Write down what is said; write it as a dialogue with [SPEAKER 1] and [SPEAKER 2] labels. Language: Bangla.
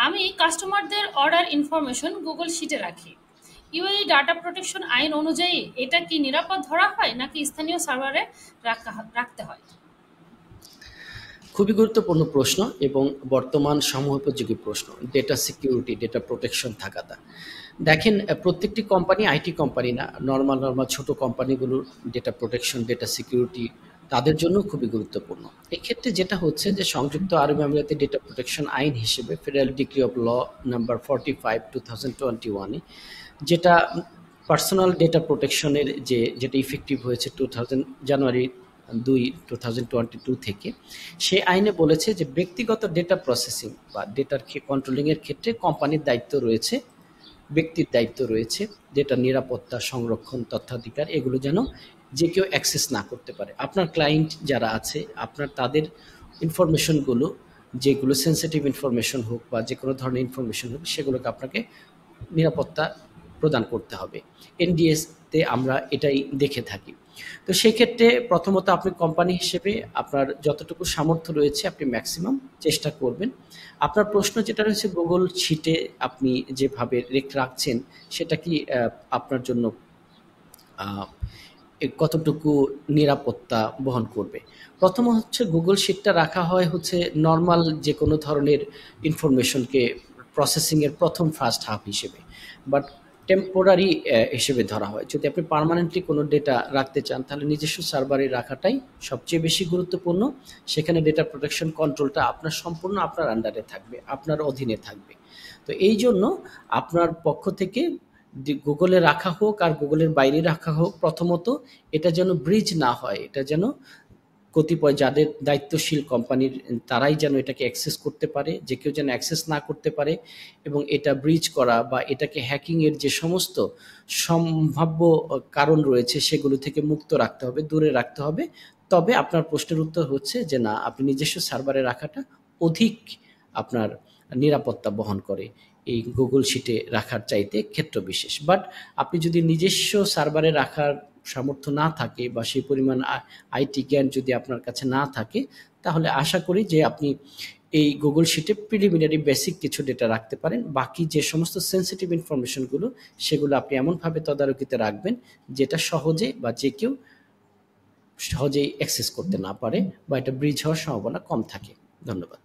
[SPEAKER 1] আমি কাস্টমারদের অর্ডার ইনফরমেশন গুগল শিটে রাখি। ইউএই ডাটা প্রোটেকশন আইন অনুযায়ী এটা কি নিরাপদ ধরা হয় নাকি স্থানীয় সার্ভারে রাখতে হয়?
[SPEAKER 2] খুবই গুরুত্বপূর্ণ প্রশ্ন এবং বর্তমান সময়োপযোগী প্রশ্ন। ডেটা সিকিউরিটি, ডেটা প্রোটেকশন থাকাটা। দেখেন, প্রত্যেকটি কোম্পানি আইটি কোম্পানি না, নরমাল ছোট কোম্পানিগুলোর ডেটা প্রোটেকশন, ডেটা সিকিউরিটি তাদের জন্য খুবই গুরুত্বপূর্ণ। এক্ষেত্রে যেটা হচ্ছে যে সংযুক্ত আরব আমিরাতে ডেটা প্রোটেকশন আইন হিসেবে federal decree of law number 45 2021 যেটা পার্সোনাল ডেটা প্রোটেকশনের যেটা ইফেক্টিভ হয়েছে জানুয়ারি 2 2022 থেকে, সে আইনে বলেছে যে ব্যক্তিগত ডেটা প্রসেসিং বা ডেটার কন্ট্রোলিংয়ের ক্ষেত্রে কোম্পানির দায়িত্ব রয়েছে, ব্যক্তির দায়িত্ব রয়েছে ডেটার নিরাপত্তা, সংরক্ষণ, তথ্যাধিকার এগুলো যেন যে কেউ অ্যাক্সেস না করতে পারে। আপনার ক্লায়েন্ট যারা আছে, আপনার তাদের ইনফরমেশনগুলো, যেগুলো সেন্সিটিভ ইনফরমেশন হোক বা যে কোনো ধরনের ইনফরমেশন হোক, সেগুলোকে আপনাকে নিরাপত্তা প্রদান করতে হবে। এনডিএসতে আমরা এটাই দেখে থাকি। তো সেক্ষেত্রে প্রথমত আপনি কোম্পানি হিসেবে আপনার যতটুকু সামর্থ্য রয়েছে আপনি ম্যাক্সিমাম চেষ্টা করবেন। আপনার প্রশ্ন যেটা রয়েছে গুগল শিটে আপনি যেভাবে রাখছেন, সেটা কি আপনার জন্য আহ, কতটুকু নিরাপত্তা বহন করবে? প্রথম হচ্ছে গুগল শিটটা রাখা হয় হচ্ছে নর্মাল যে কোনো ধরনের ইনফরমেশনকে প্রসেসিংয়ের প্রথম ফার্স্ট হাফ হিসেবে, বাট টেম্পোরারি হিসেবে ধরা হয়। যদি আপনি পার্মানেন্টলি কোনো ডেটা রাখতে চান তাহলে নিজস্ব সার্ভারে রাখাটাই সবচেয়ে বেশি গুরুত্বপূর্ণ। সেখানে ডেটা প্রোটেকশন কন্ট্রোলটা আপনার সম্পূর্ণ আপনার আন্ডারে থাকবে, আপনার অধীনে থাকবে। তো এই জন্য আপনার পক্ষ থেকে গুগলে রাখা হোক আর গুগলের বাইরে রাখা হোক, প্রথমত এটা যেন ব্রিজ না হয়, এটা যেন কতিপয় যাদের দায়িত্বশীল কোম্পানির তারাই যেন এটাকে অ্যাক্সেস করতে পারে, যে কেউ যেন অ্যাক্সেস না করতে পারে। এবং এটা ব্রিজ করা বা এটাকে হ্যাকিংয়ের যে সমস্ত সম্ভাব্য কারণ রয়েছে সেগুলো থেকে মুক্ত রাখতে হবে, দূরে রাখতে হবে। তবে আপনার প্রশ্নের উত্তর হচ্ছে যে না, আপনি নিজস্ব সার্ভারে রাখাটা অধিক আপনার নিরাপত্তা বহন করে এই গুগল শিটে রাখার চাইতে ক্ষেত্র বিশেষ। বাট আপনি যদি নিজস্ব সার্ভারে রাখার সামর্থ্য না থাকে বা সেই পরিমাণ আইটি জ্ঞান যদি আপনার কাছে না থাকে, তাহলে আশা করি যে আপনি এই গুগল শিটে প্রিলিমিনারি বেসিক কিছু ডেটা রাখতে পারেন। বাকি যে সমস্ত সেন্সিটিভ ইনফরমেশনগুলো, সেগুলো আপনি এমনভাবে তদারকিতে রাখবেন যেটা সহজে বা যে কেউ সহজেই অ্যাক্সেস করতে না পারে বা এটা ব্রিজ হওয়ার সম্ভাবনা কম থাকে। ধন্যবাদ।